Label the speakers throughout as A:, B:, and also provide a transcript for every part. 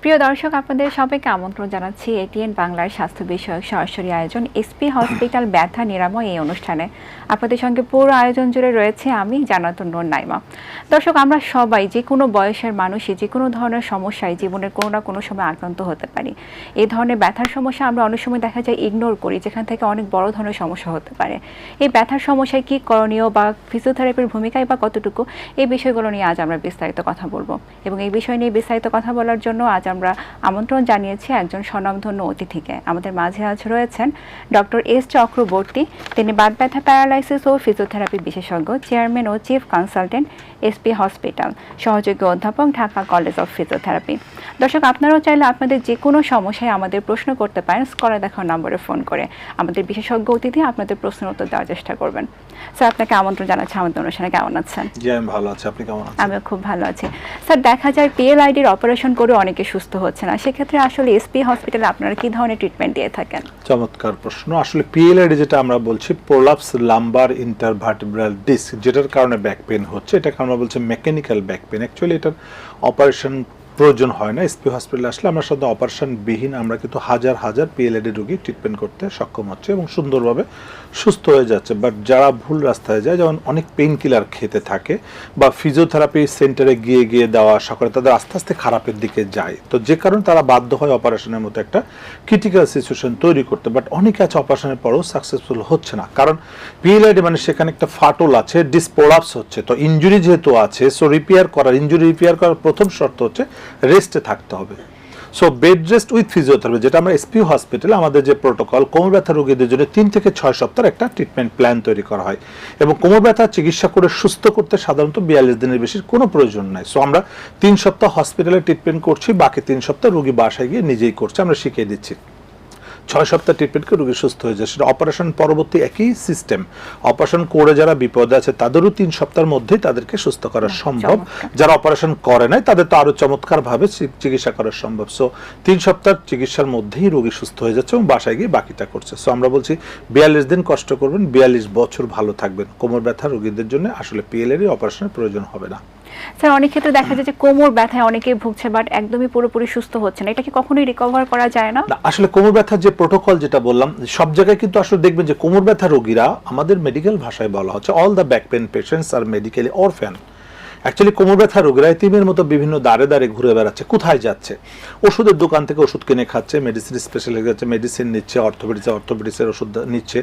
A: প্রিয় দর্শক, আপনাদের সবাইকে আমন্ত্রণ জানাচ্ছি এটিএন বাংলার স্বাস্থ্য বিষয়ক সরাসরি আয়োজন এসপি হসপিটাল ব্যথা নিরাময় এই অনুষ্ঠানে। আপনাদের সঙ্গে পুরো আয়োজন জুড়ে রয়েছে আমি জান্নাতুন নূর নাইমা। দর্শক, আমরা সবাই যে কোনো বয়সের মানুষই যে কোনো ধরনের সমস্যায় জীবনের কোনো না কোনো সময় আক্রান্ত হতে পারি। এই ধরনের ব্যথার সমস্যা আমরা অনেক সময় দেখা যায় ইগনোর করি, যেখান থেকে অনেক বড় ধরনের সমস্যা হতে পারে। এই ব্যথার সমস্যায় কী করণীয় বা ফিজিওথেরাপির ভূমিকায় বা কতটুকু, এই বিষয়গুলো নিয়ে আজ আমরা বিস্তারিত কথা বলবো। এবং এই বিষয় নিয়ে বিস্তারিত কথা বলার জন্য আজ আমরা আমন্ত্রণ জানিয়েছি একজন স্বনামধন্য অতিথিকে। আমাদের মাঝে আজ রয়েছেন ডক্টর এস চক্রবর্তী। তিনি বাত ব্যথা, প্যারালাইসিস ও ফিজিওথেরাপি বিশেষজ্ঞ, চেয়ারম্যান ও চিফ কনসালটেন্ট, এসপি হসপিটাল, সহযোগী অধ্যাপক, ঢাকা কলেজ অফ ফিজিওথেরাপি। দর্শক, আপনারাও চাইলে আপনাদের যে কোনো সমস্যায় আমাদের প্রশ্ন করতে পারেন স্ক্রিনে দেখানো নম্বরে ফোন করে। আমাদের বিশেষজ্ঞ অতিথি আপনাদের প্রশ্নের উত্তর দেওয়ার চেষ্টা করবেন। স্যার, আপনাকে আমন্ত্রণ জানাচ্ছি আমাদের অনুষ্ঠানে। কেমন আছেন?
B: জি, আমি ভালো আছি। আপনি কেমন আছেন?
A: আমিও খুব ভালো আছি। স্যার, দেখা যায় পিএলআইডির অপারেশন করে অনেকে সুস্থ হচ্ছে না, সেক্ষেত্রে আসলে এসপি হসপিটালে আপনারা কি ধরনের ট্রিটমেন্ট দিয়ে থাকেন?
B: চমৎকার প্রশ্ন। আসলে পিএলআইডি যেটা আমরা বলছি প্রোলাপস লাম্বার ইন্টারভার্টিব্রাল ডিস্ক, যেটার কারণে ব্যাক পেন হচ্ছে, এটাকে আমরা বলছি মেকানিক্যাল ব্যাক পেন। অ্যাকচুয়ালি এটার অপারেশন প্রয়োজন হয় না। এসপি হসপিটালে আসলে আমরা সাধারণত অপারেশনবিহীন আমরা কিন্তু হাজার হাজার পিএলআইডি রোগী ট্রিটমেন্ট করতে সক্ষম হচ্ছে এবং সুন্দরভাবে সুস্থ হয়ে যাচ্ছে। বাট যারা ভুল রাস্তায় যায়, যেমন অনেক পেইন কিলার খেতে থাকে বা ফিজিওথেরাপি সেন্টারে গিয়ে গিয়ে দেওয়া আশা করে, তাদের আস্তে আস্তে খারাপের দিকে যায়। তো যে কারণে তারা বাধ্য হয় অপারেশনের মতো একটা ক্রিটিক্যাল সিচুয়েশন তৈরি করতে। বাট অনেকে আছে অপারেশনের পরেও সাকসেসফুল হচ্ছে না, কারণ পিএলআইডি মানে সেখানে একটা ফাটল আছে, ডিসপ্রোলাপস হচ্ছে। তো ইনজুরি যেহেতু আছে, সো ইনজুরি রিপেয়ার করার প্রথম শর্ত হচ্ছে রেস্টে থাকতে হবে। So bed rest with physiotherapy, যেটা আমরা এসপি হসপিটালে আমাদের যে প্রোটোকল, কোমর ব্যথা রোগীদের জন্য 3 থেকে 6 সপ্তাহের একটা ট্রিটমেন্ট প্ল্যান তৈরি করা হয় এবং কোমর ব্যথা চিকিৎসা করে সুস্থ করতে সাধারণত 42 দিনের বেশি কোনো প্রয়োজন নাই। সো আমরা 3 সপ্তাহ হসপিটালে ট্রিটমেন্ট করছি, বাকি 3 সপ্তাহ রোগী বাসায় গিয়ে নিজেই করছে, আমরা শিখিয়ে দিচ্ছি। 6 সপ্তাহ ট্রিটমেন্টকে রোগী সুস্থ হয়ে যায়। সেটা অপারেশন পরবর্তী একই সিস্টেম। অপারেশন করে যারা বিপদে আছে তাদেরও 3 সপ্তাহের মধ্যেই তাদেরকে সুস্থ করা সম্ভব। যারা অপারেশন করে নাই তাদের তো আরো চমৎকারভাবে চিকিৎসা করা সম্ভব। সো 3 সপ্তাহ চিকিৎসার মধ্যেই রোগী সুস্থ হয়ে যাচ্ছে এবং বাসায় গিয়ে বাকিটা করছে। সো আমরা বলছি 42 দিন কষ্ট করবেন, 42 বছর ভালো থাকবেন। কোমর ব্যথা রোগীদের জন্য আসলে পিএলআইডি অপারেশনের প্রয়োজন হবে না।
A: স্যার, অনেক ক্ষেত্রে দেখা যায় যে কোমর ব্যথায় অনেকেই ভুগছে, বাট একদমই পুরোপুরি সুস্থ হচ্ছে না, এটা কি কখনোই রিকভার করা যায় না?
B: আসলে কোমর ব্যথার যে প্রোটোকল যেটা বললাম, সব জায়গায় কিন্তু আসলে দেখবেন যে কোমর ব্যথা রোগীরা, আমাদের মেডিকেল ভাষায় বলা হচ্ছে all the back pain patients আর মেডিকেলি অরফ্যান। অ্যাকচুয়ালি কোমর ব্যথা রোগীরা এতিমের মতো বিভিন্ন দাঁড়ে দাঁড়ে ঘুরে বেড়াচ্ছে। কোথায় যাচ্ছে? ওষুধের দোকান থেকে ওষুধ কিনে খাচ্ছে, মেডিসিন স্পেশালিস্ট যাচ্ছে, মেডিসিন নিচ্ছে, অর্থোপেডিক্সের ওষুধ নিচ্ছে,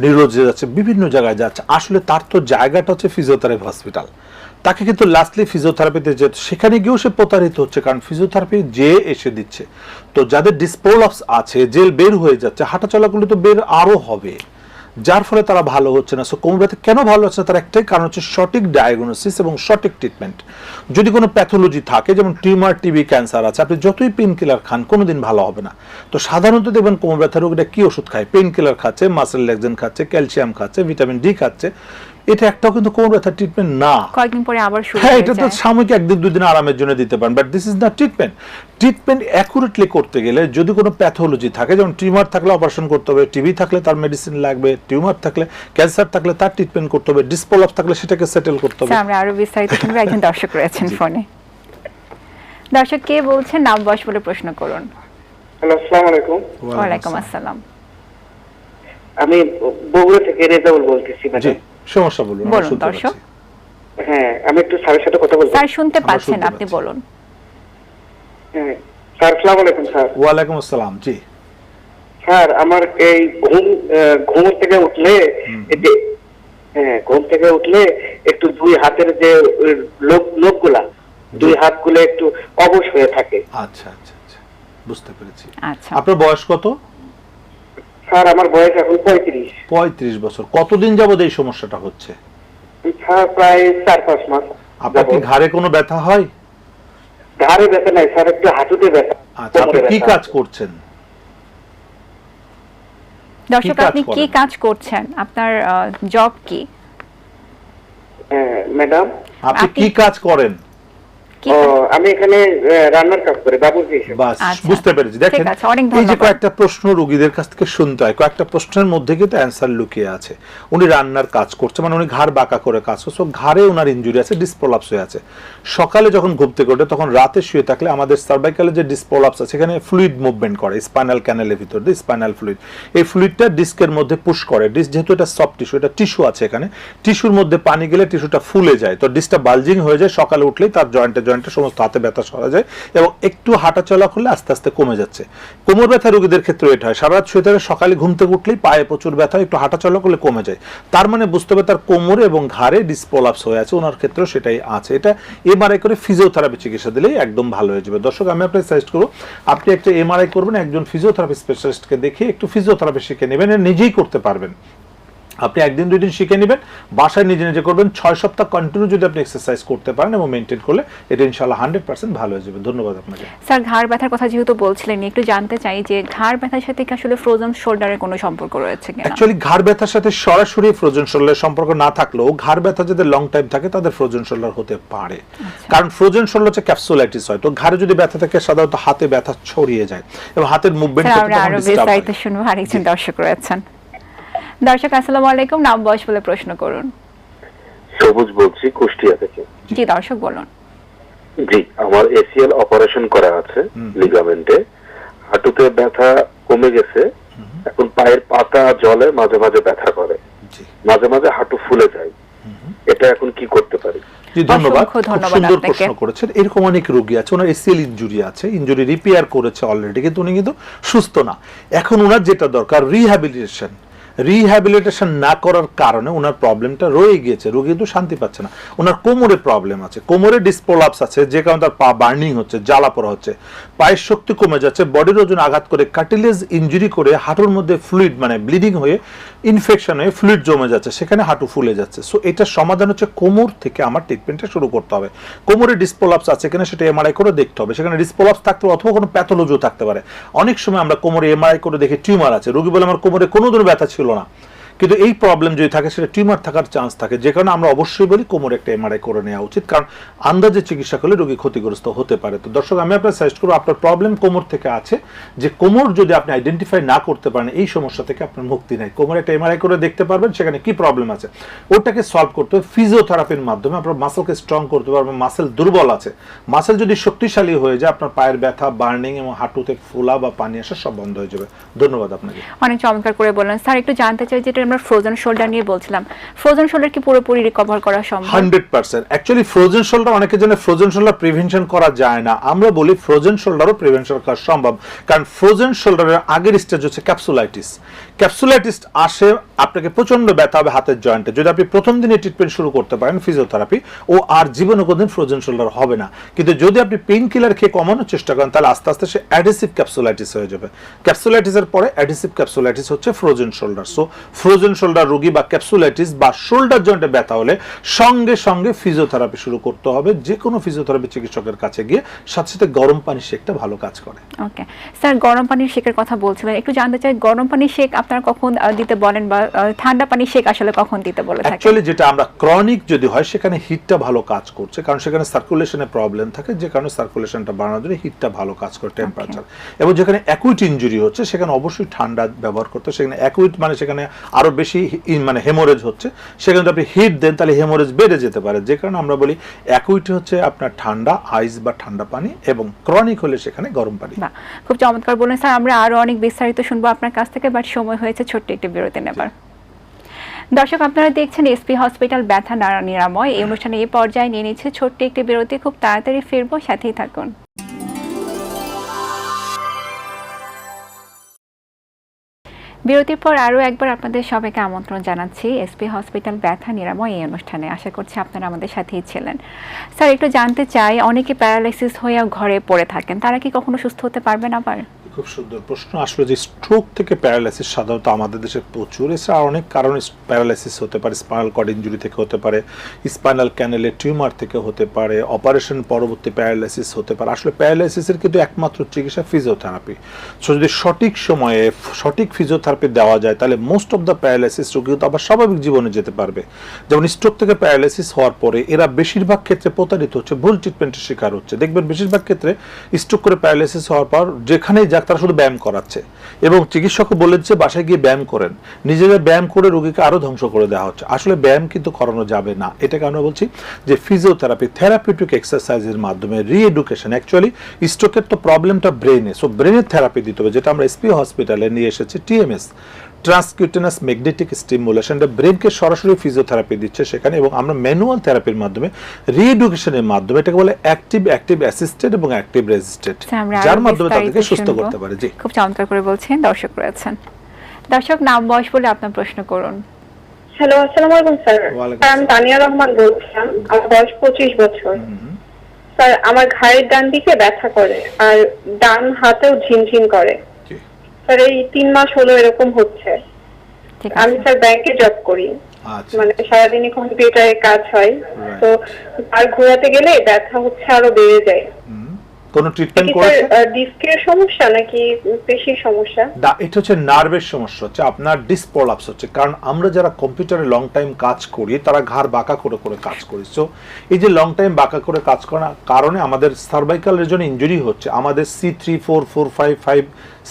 B: নিউরোলজি যাচ্ছে, বিভিন্ন জায়গায় যাচ্ছে। আসলে তার তো জায়গাটা হচ্ছে ফিজিওথেরাপি হসপিটাল। তাকে কিন্তু লাস্টলি ফিজিওথেরাপিতে যেত, সেখানে গিয়েও সে প্রতারিত হচ্ছে, কারণ ফিজিওথেরাপি যে এসে দিচ্ছে। তো যাদের ডিসপ্রোলাপস আছে, জেল বের হয়ে যাচ্ছে, হাঁটা চলাগুলো তো বের আরও হবে, যার ফলে তারা ভালো হচ্ছে না। সো কোমর ব্যথা কেন ভালো হচ্ছে না, তার একটাই কারণ হচ্ছে সঠিক ডায়াগনোসিস এবং সঠিক ট্রিটমেন্ট। যদি কোনো প্যাথোলজি থাকে, যেমন টিউমার, টিবি, ক্যান্সার আছে, আপনি যতই পেন কিলার খান কোনোদিন ভালো হবে না। তো সাধারণত দেখবেন কোমর ব্যথা রোগীরা কি ওষুধ খায়? পেন কিলার খাচ্ছে, মাসেল রিল্যাক্সেন্ট খাচ্ছে, ক্যালসিয়াম খাচ্ছে, ভিটামিন ডি খাচ্ছে। এটা একটাও কিন্তু কোমর ব্যথার ট্রিটমেন্ট না।
A: কয়েকদিন পরে আবার শুরু
B: হ্যাঁ,
A: হয়ে
B: এটা তো
A: যায়।
B: সাময়িক 1-2 দিন আরামের জন্য দিতে পারেন, বাট দিস ইজ না ট্রিটমেন্ট। ট্রিটমেন্ট অ্যাকুরেটলি করতে গেলে যদি কোনো প্যাথোলজি থাকে, যেমন টিউমার থাকলে অপারেশন করতে হবে, টিবি থাকলে তার মেডিসিন লাগবে, টিউমার থাকলে, ক্যান্সার থাকলে তার ট্রিটমেন্ট করতে হবে, ডিসপ্রোলাপস থাকলে সেটাকে সেটেল করতে হবে।
A: স্যার, আমরা আরো বিস্তারিত শুনবো। একজন দর্শক রয়েছেন ফোনে। দর্শক, কে বলছেন? নাম বয়স বলে প্রশ্ন করুন।
C: হ্যালো, আসসালামু আলাইকুম।
A: ওয়ালাইকুম আসসালাম।
C: আমি বগুড়া থেকে রেজাউল বলতেছি
B: জি,
C: ম্যাডাম।
B: সমস্যা বলুন, আমরা
A: বলুন
B: শুনতে
A: দর্শক।
B: পাচ্ছি।
C: হ্যাঁ, আমি একটু স্যারের সাথে কথা বলবো।
A: স্যার, শুনতে
B: আমরা
A: পাচ্ছেন,
B: শুনতে
A: আপনি
B: পাচ্ছি।
A: বলুন।
C: হ্যাঁ স্যার, আসসালামু আলাইকুম স্যার।
B: ওয়ালাইকুম আসসালাম। জি
C: স্যার, আমার এই ঘুম থেকে উঠলে, এই যে ঘুম থেকে উঠলে একটু দুই হাতের যে লোকগুলা, দুই হাতগুলো একটু অবশ হয়ে থাকে।
B: আচ্ছা আচ্ছা আচ্ছা, বুঝতে পেরেছি।
A: আচ্ছা,
B: আপনার বয়স কত?
C: স্যার, আমার বয়স এখন 35।
B: 35 বছর। কতদিন যাবত এই সমস্যাটা হচ্ছে?
C: স্যার, প্রায় 4-5 মাস।
B: আপনার কি ঘাড়ে কোনো ব্যথা হয়?
C: ঘাড়ে ব্যথা নাই স্যার, একটু হাঁটুতে ব্যথা।
B: আচ্ছা, আপনি কি কাজ করছেন?
A: দর্শক, আপনি কি কাজ করছেন? আপনার জব কি?
C: ম্যাডাম,
B: আপনি কি কাজ করেন?
A: কি
C: ও আমি এখানে রান্নার কাজ করি বাবুর্চি হিসেবে।
B: বাস
A: আচ্ছা।
B: বুঝতে পেরেছি। দেখেন
A: ঠিক আছে, অনেক
B: এই যে
A: ধন্যবাদ।
B: কয়েকটা প্রশ্ন রোগীদের কাছ থেকে শুনতে হয়, কয়েকটা প্রশ্নের মধ্যে কিন্তু অ্যান্সার লুকিয়ে আছে। উনি রান্নার কাজ করছে, মানে উনি ঘাড় বাঁকা করে কাজ করছে, ঘাড়ে ওনার ইনজুরি আছে, ডিসপ্রোলাপস হয়ে আছে। সকালে যখন ঘুম থেকে ওঠে তখন রাতে শুয়ে থাকলে আমাদের সার্ভাইকালে যে ডিসপ্রোলাপস আছে সেখানে ফ্লুইড মুভমেন্ট করে স্পাইনাল ক্যানেলের ভিতর দিয়ে, স্পাইনাল ফ্লুইড। এই ফ্লুইডটা ডিস্কের মধ্যে পুশ করে। ডিস্ক যেহেতু এটা সফট টিস্যু, এটা টিস্যু আছে এখানে, টিস্যুর মধ্যে পানি গেলে টিস্যুটা ফুলে যায়, তো ডিস্কটা বালজিং হয়ে যায়। সকালে উঠলেই তার জয়েন্টে জয়েন্টে সমস্ত হাতে ব্যথা সরা যায় এবং একটু হাঁটাচলা করলে আস্তে আস্তে কমে যাচ্ছে। কোমর ব্যথা রোগীদের ক্ষেত্রে এটা হয়, সারা রাত শুয়ে থাকে, সকালে ঘুম থেকে উঠলেই পায়ে প্রচুর ব্যথা, একটু হাঁটাচলা করলে কমে যায়। তার মানে বুঝতে হবে তার কোমরে এবং ঘাড়ে ডিসপ্রোলাপস হয়ে আছে, ওনার ক্ষেত্রেও সেটাই আছে। এটা এমআরআই করে ফিজিওথেরাপি চিকিৎসা দিলেই একদম ভালো হয়ে যাবে। দর্শক, আমি আপনাকে সাজেস্ট করবো আপনি একটা এমআরআই করবেন, একজন ফিজিওথেরাপি স্পেশালিস্টকে দেখিয়ে একটু ফিজিওথেরাপি শিখে নেবেন, নিজেই করতে পারবেন। আপনি একদিন দুই দিন শিখে নেবেন, বাসায় নিজে নিজে করবেন, 6 সপ্তাহ কন্টিনিউ যদি আপনি এক্সারসাইজ করতে পারেন এবং মেনটেন করলে এটা ইনশাআল্লাহ 100% ভালো হয়ে যাবে। ধন্যবাদ আপনাকে।
A: স্যার, ঘাড় ব্যথার কথা যেহেতু বলছিলেন, একটু জানতে চাই যে ঘাড় ব্যথার সাথে কি আসলে ফ্রোজেন শোল্ডারের কোনো সম্পর্ক রয়েছে কিনা?
B: অ্যাকচুয়ালি ঘাড় ব্যথার সাথে সরাসরি ফ্রোজেন শোল্ডারের সম্পর্ক না থাকলেও ঘাড় ব্যথা যাদের লং টাইম থাকে তাদের ফ্রোজেন শোল্ডার হতে পারে। কারণ ফ্রোজেন শোল্ডার হচ্ছে ক্যাপসুলাইটিস হয়, তো ঘাড়ে যদি ব্যথা থাকে সাধারণত হাতে ব্যথা ছড়িয়ে যায় এবং হাতের মুভমেন্ট
A: স্যার, আমরা আরো বিস্তারিত শুনবো। আরেকজন দর্শক রয়েছেন। দর্শক, আসসালামু আলাইকুম, নাম বয়স বলে প্রশ্ন করুন।
D: সবুজ বলছি, কুষ্টিয়া থেকে।
A: জি দর্শক, বলুন।
D: জি, আমার এসিএল অপারেশন করা আছে লিগামেন্টে, হাঁটুতে ব্যথা কমে গেছে, এখন পায়ের পাতা জলে মাঝে মাঝে ব্যথা করে, মাঝে মাঝে হাঁটু ফুলে যায়, এটা এখন কি করতে পারি?
B: জি, ধন্যবাদ,
A: অসংখ্য
B: খুব
A: ধন্যবাদ
B: সুন্দর
A: আপনাকে।
B: প্রশ্ন করেছেন। এরকম অনেক রোগী আছে, ওনার এসিএল ইনজুরি আছে, ইনজুরি রিপেয়ার করেছে অলরেডি, কিন্তু উনি কিন্তু সুস্থ না। এখন ওনার যেটা দরকার রিহ্যাবিলিটেশন। রিহ্যাবিলিটেশন না করার কারণে ওনার প্রবলেমটা রয়ে গিয়েছে, রোগী কিন্তু শান্তি পাচ্ছে না। ওনার কোমরে প্রবলেম আছে, কোমরে ডিসপ্রোলাপস আছে, যে কারণে তার পা বার্নিং হচ্ছে, জ্বালা পোড়া হচ্ছে, পায়ের শক্তি কমে যাচ্ছে, বডির ওজন আঘাত করে কার্টিলেজ ইনজুরি করে হাঁটুর মধ্যে ফ্লুইড মানে ব্লিডিং হয়ে ইনফেকশন হয়ে ফ্লুইড জমে যাচ্ছে, সেখানে হাঁটু ফুলে যাচ্ছে। সো এটার সমাধান হচ্ছে কোমর থেকে আমার ট্রিটমেন্টটা শুরু করতে হবে। কোমরে ডিসপ্রোলাপস আছে কিনা সেটা এমআরআই করে দেখতে হবে, সেখানে ডিসপ্রোলাপস থাকতে পারে অথবা কোনো প্যাথোলজিও থাকতে পারে। অনেক সময় আমরা কোমরে এমআরআই করে দেখি টিউমার আছে, রোগী বলে আমার কোমরে কোনোদিনও ব্যথা ছিল না, কিন্তু এই প্রবলেম যদি থাকে সেটা টিউমার থাকার চান্স থাকে, যে কারণে আমরা অবশ্যই বলি কোমরে একটা এমআরআই করে নেওয়া উচিত, কারণ আন্দাজে চিকিৎসা করলে রোগী ক্ষতিগ্রস্ত হতে পারে। তো দর্শক, আমি আপনার সাজেস্ট করবো আপনার প্রবলেম কোমর থেকে আছে, যে কোমর যদি আপনি আইডেন্টিফাই না করতে পারেন এই সমস্যা থেকে আপনার মুক্তি নেই। কোমরে একটা এমআরআই করে দেখতে পারবেন সেখানে কি প্রবলেম আছে, ওটাকে সলভ করতে হবে ফিজিওথেরাপির মাধ্যমে। আপনার মাসেলকে স্ট্রং করতে পারবেন, মাসেল দুর্বল আছে, মাসেল যদি শক্তিশালী হয়ে যায় আপনার পায়ের ব্যথা, বার্নিং এবং হাঁটুতে ফোলা বা পানি আসা সব বন্ধ হয়ে যাবে। ধন্যবাদ আপনাকে।
A: অনেক চমৎকার করে বললেন। স্যার, একটু জানতে চাই, যেটা আমরা ফ্রোজেন শোল্ডার নিয়ে বলছিলাম, ফ্রোজেন শোল্ডার কি পুরোপুরি রিকভার করা সম্ভব?
B: 100%। অ্যাকচুয়ালি ফ্রোজেন শোল্ডার, অনেকে জানে ফ্রোজেন শোল্ডার প্রিভেনশন করা যায় না, আমরা বলি ফ্রোজেন শোল্ডারও প্রিভেনশন করা সম্ভব, কারণ ফ্রোজেন শোল্ডারের আগের স্টেজ হচ্ছে ক্যাপসুলাইটিস। ক্যাপসুলাইটিস আসে আপনাকে প্রচন্ড ব্যথা হবে হাতের জয়েন্টে, যদি আপনি প্রথম দিনে ট্রিটমেন্ট শুরু করতে পারেন ফিজিওথেরাপি, ও আর জীবনে কোনদিন ফ্রোজেন শোল্ডার হবে না। কিন্তু যদি আপনি পেইন কিলার খেয়ে কমানোর চেষ্টা করেন তাহলে আস্তে আস্তে সে অ্যাডহেসিভ ক্যাপসুলাইটিস হয়ে যাবে। ক্যাপসুলাইটিসের পরে অ্যাডহেসিভ ক্যাপসুলাইটিস হচ্ছে frozen shoulder. So frozen shoulder রোগী বা ক্যাপসুলাইটিস বা শোল্ডার জয়েন্টে ব্যথা হলে সঙ্গে সঙ্গে ফিজিওথেরাপি শুরু করতে হবে। যে কোনো ফিজিওথেরাপি চিকিৎসকের কাছে গিয়ে সাথে সাথে গরম পানি শেকটা ভালো কাজ করে।
A: ওকে স্যার, গরম পানির শেকের কথা বলছিলেন, একটু জানতে চাই গরম পানির শেক আপনারা কখন দিতে বলেন, বা ঠান্ডা পানির শেক আসলে কখন দিতে বলে থাকেন?
B: অ্যাকচুয়ালি যেটা আমরা ক্রনিক যদি হয় সেখানে হিটটা ভালো কাজ করছে, কারণ সেখানে সার্কুলেশনে প্রবলেম থাকে, যে কারণে সার্কুলেশনটা বাড়ানোর জন্য হিটটা ভালো কাজ করে, টেম্পারেচার। এবং যেখানে অ্যাকুইট ইনজুরি হচ্ছে সেখানে অবশ্যই ঠান্ডা ব্যবহার করতে, সেখানে অ্যাকুইট মানে সেখানে আরো বেশি মানে হেমোরেজ হচ্ছে, সেখানে যদি আপনি হিট দেন তাহলে হেমোরেজ বেড়ে যেতে পারে, যে কারণে আমরা বলি অ্যাকুইট হচ্ছে আপনার ঠান্ডা আইস বা ঠান্ডা পানি, এবং ক্রনিক হলে সেখানে গরম পানি।
A: বাহ, খুব চমৎকার বলেন স্যার। আমরা আরো অনেক বিস্তারিত শুনবো আপনার কাছ থেকে, বাট সময় হয়েছে ছোট্ট একটি বিরতি নেবার। দর্শক, আপনারা দেখছেন এসপি হসপিটাল ব্যথা নিরাময়। এই অনুষ্ঠানে এই পর্যায়ে নিয়ে নিচ্ছে ছোট্ট একটি বিরতি, খুব তাড়াতাড়ি ফিরবো, সাথেই থাকুন। বিরতির পর আরও একবার আপনাদের সবাইকে আমন্ত্রণ জানাচ্ছি এসপি হসপিটাল ব্যথা নিরাময় এই অনুষ্ঠানে। আশা করছি আপনারা আমাদের সাথেই ছিলেন। স্যার, একটু জানতে চাই, অনেকে প্যারালাইসিস হয়ে ঘরে পড়ে থাকেন, তারা কি কখনো সুস্থ হতে পারবেন আবার?
B: খুব সুন্দর প্রশ্ন। আসলে যে স্ট্রোক থেকে প্যারালাইসিস সাধারণত আমাদের দেশে প্রচুর, এছাড়া অনেক কারণে প্যারালাইসিস হতে পারে। স্পাইনাল কর্ড ইনজুরি থেকে হতে পারে, স্পাইনাল ক্যানেলের টিউমার থেকে হতে পারে, অপারেশন পরবর্তী প্যারালাইসিস হতে পারে। আসলে প্যারালাইসিসের কিন্তু একমাত্র চিকিৎসা ফিজিওথেরাপি। সো যদি সঠিক সময়ে সঠিক ফিজিওথেরাপি দেওয়া যায় তাহলে মোস্ট অফ দ্য প্যারালাইসিস রোগী কিন্তু আবার স্বাভাবিক জীবনে যেতে পারবে। যেমন স্ট্রোক থেকে প্যারালাইসিস হওয়ার পরে এরা বেশিরভাগ ক্ষেত্রে প্রতারিত হচ্ছে, ভুল ট্রিটমেন্টের শিকার হচ্ছে। দেখবেন বেশিরভাগ ক্ষেত্রে স্ট্রোক করে প্যারালাইসিস হওয়ার পর যেখানেই যাক তারা শুধু ব্যায়াম করাচ্ছে এবং চিকিৎসকও বলেছে বাসায় গিয়ে ব্যায়াম করেন, নিজেদের ব্যায়াম করে রোগীকে আরো ধ্বংস করে দেওয়া হচ্ছে। আসলে ব্যায়াম কিন্তু করানো যাবে না। এটাকে আমরা বলছি যে ফিজিওথেরাপি, থেরাপিউটিক এক্সারসাইজের মাধ্যমে রিএডুকেশন। অ্যাকচুয়ালি স্ট্রোকের তো প্রবলেমটা ব্রেনে, সো ব্রেনের থেরাপি দিতে হবে, যেটা আমরা এসপি হসপিটালে নিয়ে এসেছি। টিএমএস, ট্রান্সকিউটেনাস ম্যাগনেটিক স্টিমুলেশন, ব্রেনকে সরাসরি ফিজিওথেরাপি দিচ্ছে সেখানে, এবং আমরা ম্যানুয়াল থেরাপির মাধ্যমে রিএডুকেশনের মাধ্যমে, এটাকে বলে অ্যাক্টিভ অ্যাসিস্টেড এবং অ্যাক্টিভ রেজিস্টেড, যার মাধ্যমে তাদেরকে সুস্থ করতে পারে। জি,
A: খুব চমৎকার করে বলছেন, দর্শক রয়েছেন। দর্শক, নাম বয়স বলে আপনার প্রশ্ন করুন।
E: হ্যালো, আসসালামু আলাইকুম স্যার। আমি তানিয়া রহমান বলছিলাম, আমার বয়স 25 বছর। স্যার, আমার ঘাড়ের ডান দিকে ব্যথা করে আর ডান হাতেও ঝিনঝিন করে। স্যার, এই 3 মাস হলো এরকম হচ্ছে। আমি স্যার ব্যাংকে জব করি, মানে সারাদিনই কম্পিউটারে কাজ হয়, তো আর ঘোরাতে গেলে ব্যথা হচ্ছে, আরো বেড়ে যায়।
B: কোনো ট্রিটমেন্ট করেছে?
E: ডিস্কের সমস্যা নাকি পেশির সমস্যা?
B: এটা হচ্ছে নার্ভের সমস্যা, হচ্ছে আপনার ডিস্ক প্রলাপস হচ্ছে। কারণ আমরা যারা কম্পিউটারে লং টাইম কাজ করি তারা ঘাড় বাঁকা করে করে কাজ করি। সো এই যে লং টাইম বাঁকা করে কাজ করার কারণে আমাদের সার্ভাইকাল রিজনে ইনজুরি হচ্ছে। আমাদের C3, 4, 4, 5, 5,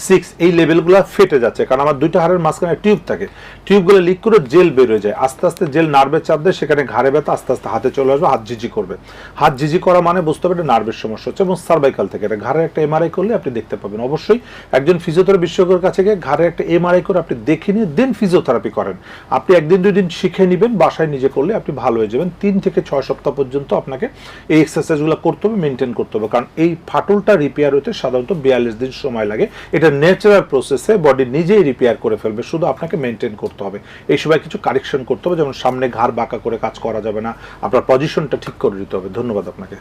B: 6 এই লেভেলগুলো ফেটে যাচ্ছে, কারণ আমার দুইটা হাড়ের মাঝখানে টিউব থাকে, টিউবগুলো লিক করে জেল বের হয়ে যায়। আস্তে আস্তে জেল নার্ভের চাপ দেয়, সেখানে ঘাড়ে ব্যথা, আস্তে আস্তে হাতে চলে আসবে, হাত ঝিঝি করবে। হাত ঝিঝি করা মানে বুঝতে হবে এটা নার্ভের সমস্যা হচ্ছে, এবং সার্ভাইকাল থেকে এটা ঘাড়ের একটা এমআরআই করলে আপনি দেখতে পাবেন। অবশ্যই একজন ফিজিওথেরাপি বিশেষজ্ঞের কাছে গিয়ে ঘাড়ের একটা এমআরআই করে আপনি দেখে নিয়ে দেন ফিজিওথেরাপি করেন। আপনি 1 দিন 2 দিন শিখে নেবেন, বাসায় নিজে করলে আপনি ভালো হয়ে যাবেন। 3 থেকে 6 সপ্তাহ পর্যন্ত আপনাকে এই এক্সারসাইজগুলো করতে হবে, মেনটেন করতে হবে, কারণ এই ফাটলটা রিপেয়ার হতে সাধারণত 42 দিন সময় লাগে। এটা ন্যাচারাল প্রসেসে বডি নিজেই রিপেয়ার করে ফেলবে, শুধু আপনাকে মেনটেন করতে হবে। এই সময় কিছু কারেকশন করতে হবে, যেমন সামনে ঘাড় বাঁকা করে কাজ করা যাবে না, আপনার পজিশনটা ঠিক করে দিতে হবে। ধন্যবাদ আপনাকে।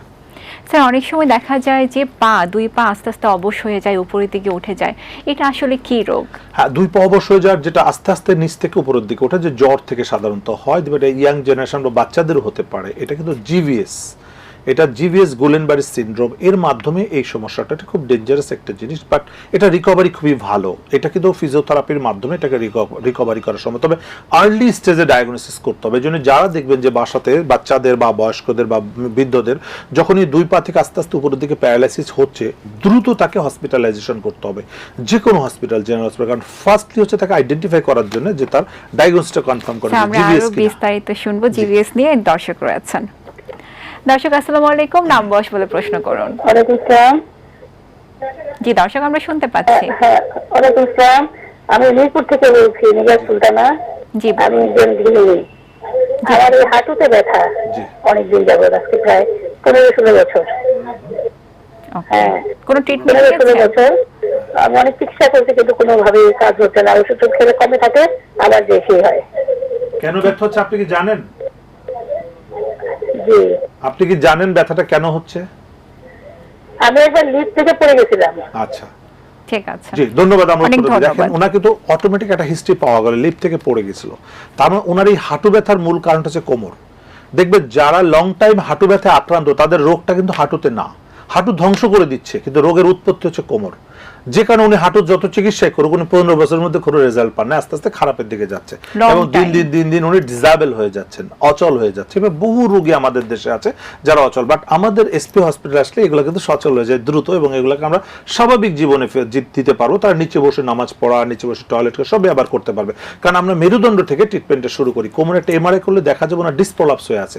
A: স্যার, অনেক সময় দেখা যায় যে দুই পা আস্তে আস্তে অবশ হয়ে যায়, উপরের দিকে উঠে যায়, এটা আসলে কি রোগ?
B: হ্যাঁ, 2 পা অবশ হয়ে যাওয়ার, যেটা আস্তে আস্তে নিচ থেকে উপরের দিকে ওঠে, যে জ্বর থেকে সাধারণত হয়, এটা ইয়াং জেনারেশন বা বাচ্চাদেরও হতে পারে। এটা কিন্তু জিভিএস, এটা জিভিএস গুলেনবারি সিনড্রোম, এর মাধ্যমে এই সমস্যাটা, এটা খুব ডেঞ্জারাস একটা জিনিস, বাট এটা রিকভারি খুবই ভালো। এটা কিন্তু ফিজিওথেরাপির মাধ্যমে এটাকে রিকভারি করা সম্ভব, তবে আর্লি স্টেজে ডায়াগনোসিস করতে হবে। এই জন্য যারা দেখবেন যে বাসাতে বাচ্চাদের বা বয়স্কদের বা বৃদ্ধদের যখনই 2 পা থেকে আস্তে আস্তে উপরের দিকে প্যারালাইসিস হচ্ছে, দ্রুত তাকে হসপিটালাইজেশন করতে হবে, যে কোনো হসপিটাল, জেনারেল হসপিটাল। কারণ ফার্স্টলি হচ্ছে তাকে আইডেন্টিফাই করার জন্য যে তার ডায়াগনোসিসটা কনফার্ম করা,
A: আমরা আরো বিস্তারিত শুনবো জিভিএস নিয়ে। দর্শক রয়েছেন। দর্শক, আসসালামু আলাইকুম, নাম বয়স বলে প্রশ্ন করুন।
E: ওয়ালাইকুম আসসালাম।
A: জি দর্শক, আমরা শুনতে পাচ্ছি।
E: হ্যাঁ, ওয়ালাইকুম আসসালাম। আমি মিরপুর থেকে বলছি, নিগার সুলতানা।
A: জি,
E: আমি একজন গৃহিণী। আমার এই হাঁটুতে ব্যথা অনেকদিন যাবত, আজকে প্রায় 15-16 বছর। হ্যাঁ,
A: কোনো ট্রিটমেন্ট
E: 15-16 বছর আমি অনেক চিকিৎসা করছি, কিন্তু কোনোভাবে কাজ হচ্ছে না। ওষুধ খেলে কমে থাকে, আবার বেশি হয়।
B: কেন ব্যথা হচ্ছে আপনি কি জানেন?
E: জি,
B: আপনি কি জানেন ব্যথাটা কেন হচ্ছে?
E: আমি একবার লিফট থেকে পড়ে গেছিলাম।
B: আচ্ছা,
A: ঠিক আছে,
B: জি, ধন্যবাদ। আমরা
A: অনেক ধন্যবাদ।
B: দেখেন ওনা কিন্তু অটোমেটিক একটা হিস্ট্রি পাওয়া গেল, লিফট থেকে পড়ে গেছিল। তার মানে ওনার এই হাঁটু ব্যথার মূল কারণটা হচ্ছে কোমর। দেখবেন যারা লং টাইম হাঁটু ব্যথায় আক্রান্ত তাদের রোগটা কিন্তু হাঁটুতে না, হাঁটু ধ্বংস করে দিচ্ছে, কিন্তু রোগের উৎপত্তি হচ্ছে কোমর। যে কারণে উনি হাঁটুর যত চিকিৎসাই করুক, উনি 15 বছরের মধ্যে কোনো রেজাল্ট পান না, আস্তে আস্তে খারাপের দিকে যাচ্ছে, এবং দিন দিন উনি ডিসেবল হয়ে যাচ্ছেন, অচল হয়ে যাচ্ছে। এবার বহু রোগী আমাদের দেশে আছে যারা অচল, বাট আমাদের এসপি হসপিটাল আসলে এগুলো কিন্তু সচল হয়ে যায় দ্রুত, এবং এগুলোকে আমরা স্বাভাবিক জীবনে দিতে পারবো। তারা নিচে বসে নামাজ পড়া, নিচে বসে টয়লেট করা সবই আবার করতে পারবে, কারণ আমরা মেরুদণ্ড থেকে ট্রিটমেন্টটা শুরু করি। কোমরে একটা এমআরআই করলে দেখা যাবে না ডিস্ক প্রলাপস হয়ে আছে,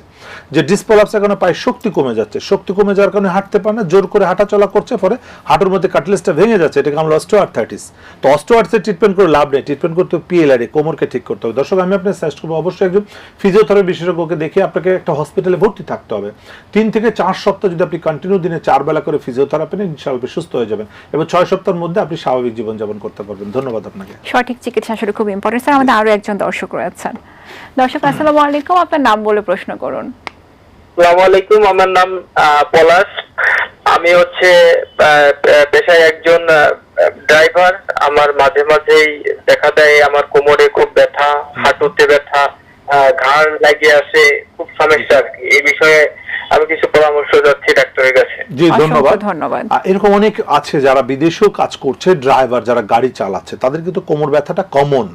B: যে ডিস্ক প্রলাপসের কারণে পায়ে শক্তি কমে যাচ্ছে, শক্তি কমে যাওয়ার কারণে হাঁটতে পারে না, জোর করে হাঁটা চলা করছে, ফলে হাঁটুর মধ্যে কাটলেসটা ভেঙে যাচ্ছে, এটাকে আমরা অস্টিওআর্থ্রাইটিস। তো অস্টিওআর্থ্রাইটিস ট্রিটমেন্ট করে লাভ নেই, ট্রিটমেন্ট করতে পিএলআরএ, কোমরকে ঠিক করতে হবে। দর্শক, আমি আপনাকে সাজেস্ট করবো অবশ্যই একজন ফিজিওথেরাপি বিশেষজ্ঞকে দেখে আপনাকে একটা হসপিটালে ভর্তি থাকতে হবে। 3 থেকে 4 সপ্তাহ যদি আপনি কন্টিনিউ দিনে 4 বেলা করে ফিজিওথেরাপি নেন, ইনশাআল্লাহ সুস্থ হয়ে যাবেন, এবং 6 সপ্তাহের মধ্যে আপনি স্বাভাবিক জীবনযাপন করতে পারবেন। ধন্যবাদ আপনাকে।
A: সঠিক চিকিৎসা আসলে খুব ইম্পর্টেন্ট। স্যার, আমাদের আরো একজন দর্শক রয়েছেন। দর্শক, আসসালামু আলাইকুম, আপনার নাম বলে প্রশ্ন করুন।
F: আসসালামু আলাইকুম, আমার নাম পলাশ। আমি হচ্ছে পেশায় একজন ড্রাইভার। আমার মাঝে মাঝেই দেখা দেয় আমার কোমরে খুব ব্যথা, হাঁটুতে ব্যথা, ঘাড় লাগিয়ে আসে, খুব সমস্যা আর কি। এই বিষয়ে আমি কিছু পরামর্শ যাচ্ছি ডাক্তারের কাছে।
B: জি ধন্যবাদ।
A: ধন্যবাদ।
B: এরকম অনেক আছে যারা বিদেশেও কাজ করছে, ড্রাইভার যারা গাড়ি চালাচ্ছে, তাদের কিন্তু কোমর ব্যথাটা কমন।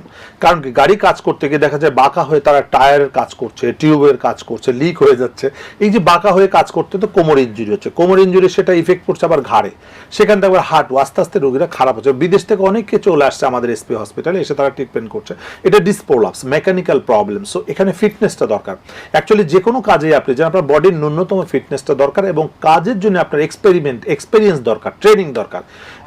B: কারণ কি, গাড়ি কাজ করতে গিয়ে দেখা যায় বাঁকা হয়ে তারা টায়ারের কাজ করছে, টিউবের কাজ করছে, লিক হয়ে যাচ্ছে। এই যে বাঁকা হয়ে কাজ করতে তো কোমর ইনজুরি হচ্ছে, কোমর ইনজুরি সেটা ইফেক্ট পড়ছে আবার ঘাড়ে, সেখান থেকে আবার হাঁটু, আস্তে আস্তে রোগীরা খারাপ হচ্ছে। বিদেশ থেকে অনেকে চলে আসছে আমাদের এসপি হসপিটালে, এসে তারা ট্রিটমেন্ট করছে। এটা ডিসপ্রোলাপস, মেকানিক্যাল প্রবলেম। সো এখানে ফিটনেসটা দরকার। অ্যাকচুয়ালি যে কোনো কাজে আপনি যেন আপনার বডির ন্যূনতম ফিটনেসটা দরকার, এবং কাজের জন্য আপনার এক্সপেরিয়েন্স দরকার, ট্রেনিং দরকার।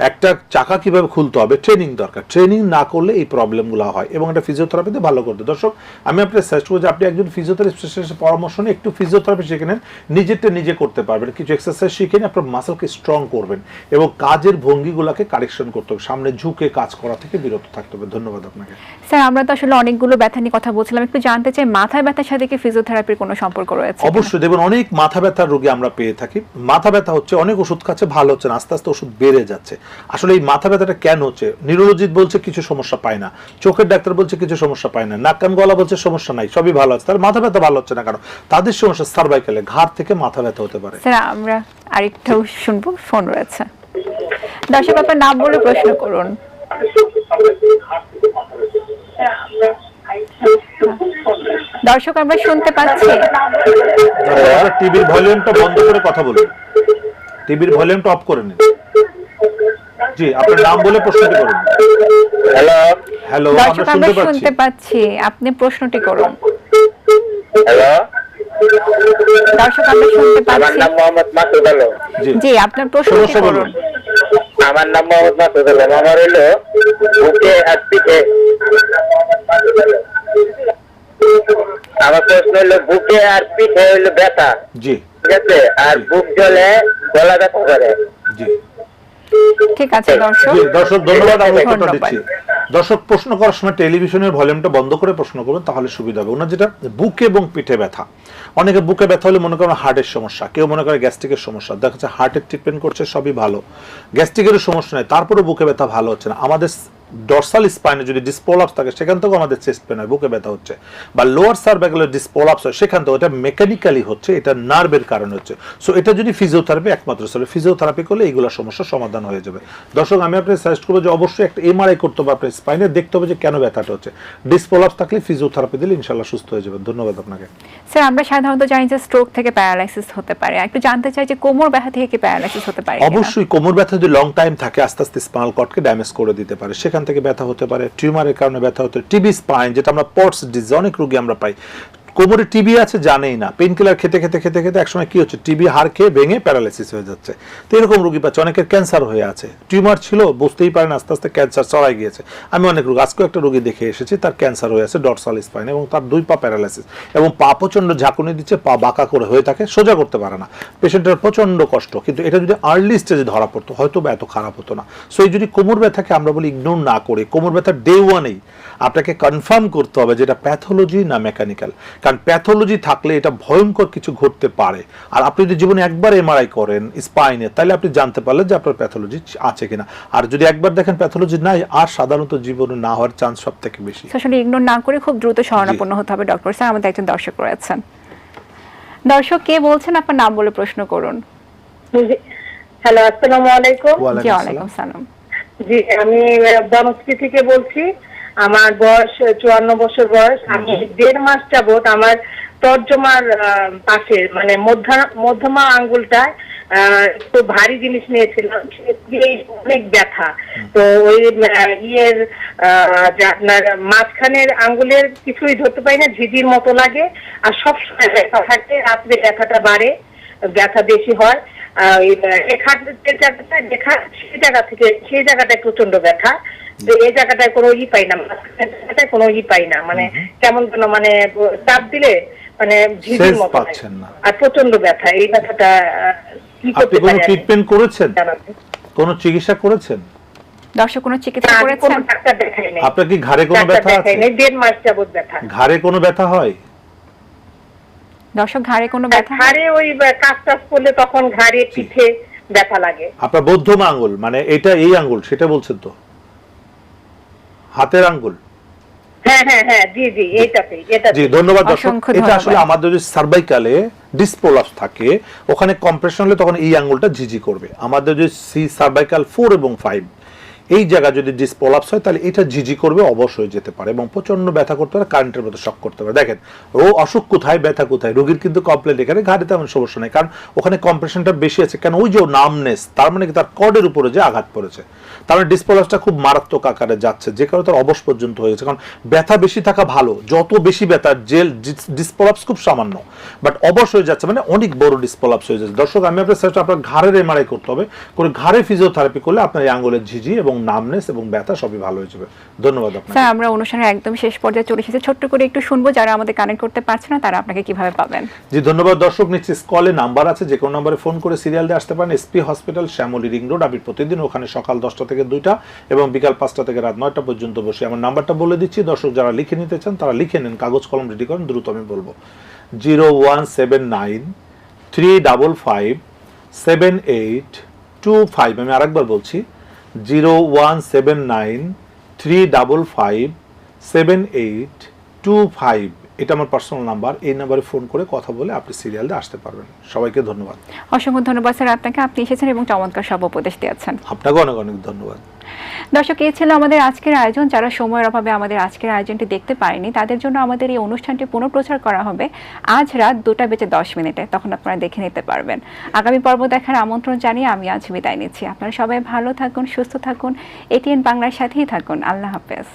B: একটা চাকা কিভাবে খুলতে হবে, ট্রেনিং দরকার। ট্রেনিং না করলে এই প্রবলেমগুলো হয়, এবং এটা ফিজিওথেরাপিতে ভালো করতে। দর্শক, আমি আপনার সাজেস্ট করবো যে আপনি একজন ফিজিওথেরাপিস্টের পরামর্শ নিয়ে একটু ফিজিওথেরাপি শিখে নেন, নিজেরটা নিজে করতে পারবেন। কিছু এক্সারসাইজ শিখে নিয়ে আপনার মাসলকে স্ট্রং করবেন, এবং কাজের ভঙ্গিগুলোকে কারেকশন করতে হবে, সামনে ঝুঁকে কাজ করা থেকে বিরত থাকতে হবে। ধন্যবাদ আপনাকে।
A: স্যার, আমরা তো আসলে অনেকগুলো ব্যথা নিয়ে কথা বলছিলাম, একটু জানতে চাই মাথায় ব্যথার সাথে কি ফিজিওথেরাপির কোনো সম্পর্ক রয়েছে?
B: অবশ্যই। দেখুন, অনেক মাথা ব্যথার রোগী আমরা পেয়ে থাকি। মাথা ব্যথা হচ্ছে, অনেক ওষুধ খাচ্ছে, ভালো হচ্ছে না, আস্তে আস্তে ওষুধ বেড়ে যাচ্ছে। আসলে এই মাথা ব্যথাটা কেন হচ্ছে? নিউরোলজিস্ট বলছে কিছু সমস্যা পায় না, চোখের ডাক্তার বলছে কিছু সমস্যা পায় না, নাক কান গলা বলছে সমস্যা নাই, সবই ভালো আছে, তার মাথা ব্যথা ভালো হচ্ছে না কেন? তাদের সমস্যা সার্ভাইকালে, ঘাড় থেকে মাথা ব্যথা হতে পারে।
A: স্যার, আমরা আরেকটাও শুনবো, ফোন রয়েছে। দর্শক, আপনার নাম বলে প্রশ্ন করুন। দর্শক, আমরা শুনতে পাচ্ছি।
B: টিভির ভলিউমটা বন্ধ করে কথা বলুন, টিভির ভলিউমটা অফ করে নিন। জি, আপনার নাম বলে প্রশ্নটি করুন।
F: হ্যালো
B: হ্যালো,
A: দর্শক,
B: আমরা
A: আমরা শুনতে পাচ্ছি, আপনি প্রশ্নটি করুন।
F: হ্যালো,
A: দর্শক, আমরা শুনতে
F: আমার
A: পাচ্ছি।
F: নাম মোহাম্মদ মাসুদ আলম।
A: জি, আপনার প্রশ্নটি
B: সমস্যা বলুন।
A: করুন।
F: আমার নাম মোহাম্মদ মাসুদ আলম। আমার হইলো বুকে আর পিঠে, আমার প্রশ্ন হইলো বুকে আর পিঠে হইলো ব্যথা,
B: জি
F: ঠিক আছে, আর বুক জ্বলে, গলা ব্যথা করে।
B: জি
A: ঠিক আছে দর্শক।
B: জি, দর্শক ধন্যবাদ, আমি উত্তরটা
A: ধন্যবাদ।
B: দিচ্ছি। দর্শক, প্রশ্ন করার সময় টেলিভিশনের ভলিউমটা বন্ধ করে প্রশ্ন করবেন, তাহলে সুবিধা হবে। ওনার যেটা বুকে এবং পিঠে ব্যথা, অনেকে বুকে ব্যথা হলে মনে করেন হার্টের সমস্যা, কেউ মনে করে গ্যাস্ট্রিকের সমস্যা, দেখা যাচ্ছে হার্টের ট্রিটমেন্ট করছে, সবই ভালো, গ্যাস্ট্রিকেরও সমস্যা নেই, তারপরে বুকে ব্যথা ভালো হচ্ছে না। আমাদের ডরসাল স্পাইনে যদি ডিসপ্রোলাপস থাকে, সেখান থেকেও আমাদের চেস্ট পেন হয়, বুকে ব্যথা হচ্ছে, বা লোয়ার সার্ভাইকালের ডিসপ্রোলাপস হয়, সেখান থেকে ওটা মেকানিক্যালি হচ্ছে, এটা নার্ভের কারণে হচ্ছে। সো এটা যদি ফিজিওথেরাপি একমাত্র চলে, ফিজিওথেরাপি করলে এইগুলো সমস্যার সমাধান হয়ে যাবে। দর্শক, আমি আপনাকে সাজেস্ট করবো যে অবশ্যই একটা এমআরআই করতে হবে আপনার স্পাইনে, দেখতে হবে যে কেন ব্যথাটা হচ্ছে। ডিসপ্রোলাপস থাকলে ফিজিওথেরাপি দিলে ইনশাআল্লাহ সুস্থ হয়ে যাবে। ধন্যবাদ আপনাকে।
A: স্যার, আমরা সাধারণত জানি যে স্ট্রোক থেকে প্যারালাইসিস হতে পারে, একটু জানতে চাই যে কোমর ব্যথা থেকে কি প্যারালাইসিস হতে পারে কিনা?
B: অবশ্যই। কোমর ব্যথা যদি লং টাইম থাকে, আস্তে আস্তে স্পাইনাল কর্ডকে ড্যামেজ করে দিতে পারে, সেখান থেকে ব্যথা হতে পারে। টিউমারের কারণে ব্যথা হতে, টিবি স্পাইন, যেটা আমরা পটস ডিজিজ, অনেক রোগী আমরা পাই কোমরে টিবি আছে জানেই না, পেন কিলার খেতে খেতে খেতে খেতে একসময় কি হচ্ছে, টিবি হাড় খেয়ে ভেঙে প্যারালাইসিস হয়ে যাচ্ছে। তো এরকম রোগী পাচ্ছে। অনেকের ক্যান্সার হয়ে আছে, টিউমার ছিল বুঝতেই পারেন, আস্তে আস্তে ক্যান্সার ছড়াই গিয়েছে। আমি অনেক রোগী, আজকে একটা রোগী দেখে এসেছি, তার ক্যান্সার হয়ে আছে ডরসাল স্পাইন, এবং তার 2 পা প্যারালাইসিস, এবং পা প্রচন্ড ঝাঁকুনি দিচ্ছে, পা বাঁকা করে হয়ে থাকে, সোজা করতে পারে না। পেশেন্টের প্রচন্ড কষ্ট, কিন্তু এটা যদি আর্লি স্টেজে ধরা পড়তো হয়তো বা এত খারাপ হতো না। সো এই যদি কোমর ব্যথাকে আমরা বলি ইগনোর না করে, কোমর ব্যথার ডে ওয়ানেই আপনাকে কনফার্ম করতে হবে যেটা প্যাথোলজি না মেকানিক্যাল। কারণ প্যাথোলজি থাকলে এটা ভয়ঙ্কর কিছু ঘটতে পারে। আর আপনি যদি জীবনে একবার এমআরআই করেন স্পাইনে, তাহলে আপনি জানতে পারলেন যে আপনার প্যাথোলজি আছে কিনা। আর যদি একবার দেখেন প্যাথোলজি নাই, আর সাধারণত জীবনে না হওয়ার চান্স সব থেকে বেশি।
A: আসলে ইগনোর না করে খুব দ্রুত শরণাপন্ন হতে হবে। ডক্টর স্যার, আমাদের একজন দর্শক রয়েছেন। দর্শক, কে বলছেন? আপনার নাম বলে প্রশ্ন করুন।
E: হ্যালো, আসসালামু আলাইকুম।
A: জি, ওয়ালাইকুম সালাম।
E: জি, আমি বনশ্রী থেকে বলছি। আমার বয়স 54 বছর বয়স। আমি 1.5 মাস যাবত আমার তর্জমার পাশে, মানে মধ্যমা আঙ্গুলটা একটু ভারী জিনিস নিয়েছিলাম, অনেক ব্যথা। তো ওই ইয়ের আপনার মাঝখানের আঙ্গুলের কিছুই ধরতে পারি না, ঝিঝির মতো লাগে, আর সবসময় ব্যথা থাকে, রাত্রে ব্যথাটা বাড়ে, ব্যথা বেশি হয়। সেই জায়গাটায় প্রচন্ড ব্যথা, এই জায়গাটায় কোনো পাই না, কোনো পাই না, মানে কেমন যেন, মানে চাপ দিলে মানে ঝিঝির মতো, আর প্রচন্ড ব্যথা। এই ব্যথাটা কি করতে পারি?
B: ট্রিটমেন্ট করেছেন? কোনো চিকিৎসা করেছেন?
A: দর্শক, কোনো চিকিৎসা করেছেন?
E: ডাক্তার দেখাই নাই।
B: আপনার কি ঘাড়ে কোনো ব্যথা আছে?
E: 1.5 মাস যাবত ব্যথা।
B: ঘাড়ে কোনো ব্যথা হয়?
A: দর্শক, ঘাড়ে কোনো ব্যথা?
E: ঘাড়ে ওই কাজ টাজ করলে তখন ঘাড়ে পিঠে
G: ব্যথা লাগে।
B: আপনার মধ্যম আঙ্গুল মানে এটা এই আঙ্গুল সেটা বলছেন তো, হাতের আঙ্গুল?
G: হ্যাঁ হ্যাঁ হ্যাঁ, জি জি, এইটাতেই।
B: জি ধন্যবাদ দর্শক।
A: অসংখ্য
B: এটা
A: ধন্যবাদ।
B: আসলে আমাদের যে সার্ভাইকালে ডিসপ্রোলাপস থাকে ওখানে কম্প্রেশন হলে তখন এই আঙ্গুলটা ঝিঝি করবে। আমাদের যে সি সার্ভাইকাল 4 এবং 5 এই জায়গা যদি ডিসপ্রোলাপস হয় তাহলে এটা ঝিঝি করবে, অবশ্যই যেতে পারে এবং প্রচন্ড ব্যথা করতে পারে, কারেন্টের মতো শক করতে পারে। দেখেন ও অসুখ কোথায়, ব্যথা কোথায়, রোগীর কিন্তু কমপ্লেন এখানে, ঘাড়ে তেমন সমস্যা নেই কারণ ওখানে কম্প্রেশনটা বেশি আছে। কারণ ওই যে নামনেস, তার মানে কি তার কর্ডের উপরে যে আঘাত পড়েছে, তার মানে ডিসপ্রোলাপসটা খুব মারাত্মক আকারে যাচ্ছে, যে কারণে তার অবশ পর্যন্ত হয়ে গেছে। কারণ ব্যথা বেশি থাকা ভালো, যত বেশি ব্যথা, জেল ডিসপ্রোলাপস খুব সামান্য বাট অবশ হয়ে যাচ্ছে মানে অনেক বড় ডিসপ্রোলাপস হয়ে যাচ্ছে। দর্শক আমি আপনার সাথে আপনার ঘাড়ের এমআরআই করতে হবে, করে ঘাড়ে ফিজিওথেরাপি করলে আপনার এই আঙ্গুলের ঝিঝি এবং নামনেস এবং ব্যথা সবই ভালো হয়ে যাবে। ধন্যবাদ আপনাকে।
A: স্যার আমরা অনুষ্ঠানের একদম শেষ পর্যায়ে চলে এসেছি, ছোট্ট করে একটু শুনবো যারা আমাদের কানেক্ট করতে পারছে না তারা আপনাকে কিভাবে পাবেন।
B: জি ধন্যবাদ দর্শক। নিচে স্কলে নাম্বার আছে, যে কোনো নম্বরে ফোন করে সিরিয়াল দিয়ে আসতে পারেন। SP hospital, Shyamoli ring road. আমি প্রতিদিন ওখানে সকাল 10টা থেকে 2টা এবং বিকাল 5টা থেকে রাত 9টা পর্যন্ত বসে। আমার নাম্বারটা বলে দিচ্ছি দর্শক, যারা লিখে নিতে চান তারা লিখে নেন, কাগজ কলম রেডি করেন, দ্রুত আমি বলবো। 0179 355 7825। আমি আরেকবার বলছি 0179 355 7825। এটা আমার পার্সোনাল নাম্বার। এই নাম্বারে ফোন করে কথা বলে আপনি সিরিয়াল দিয়ে আসতে পারবেন। সবাইকে ধন্যবাদ।
A: অসংখ্য ধন্যবাদ স্যার আপনাকে, আপনি এসেছেন এবং চমৎকার সব উপদেশ দিয়েছেন।
B: আপনাকে অনেক অনেক ধন্যবাদ।
A: দর্শক এই ছিল আমাদের আজকের আয়োজন। যারা সময়ের অভাবে আমাদের আজকের আয়োজনটি দেখতে পারেনি তাদের জন্য আমাদের এই অনুষ্ঠানটি পুনঃপ্রচার করা হবে আজ রাত 2:10 তখন আপনারা দেখে নিতে পারবেন। আগামী পর্ব দেখার আমন্ত্রণ জানিয়ে আমি আজ বিদায় নিচ্ছি। আপনারা সবাই ভালো থাকুন, সুস্থ থাকুন, এটিএন বাংলার সাথেই থাকুন। আল্লাহ হাফেজ।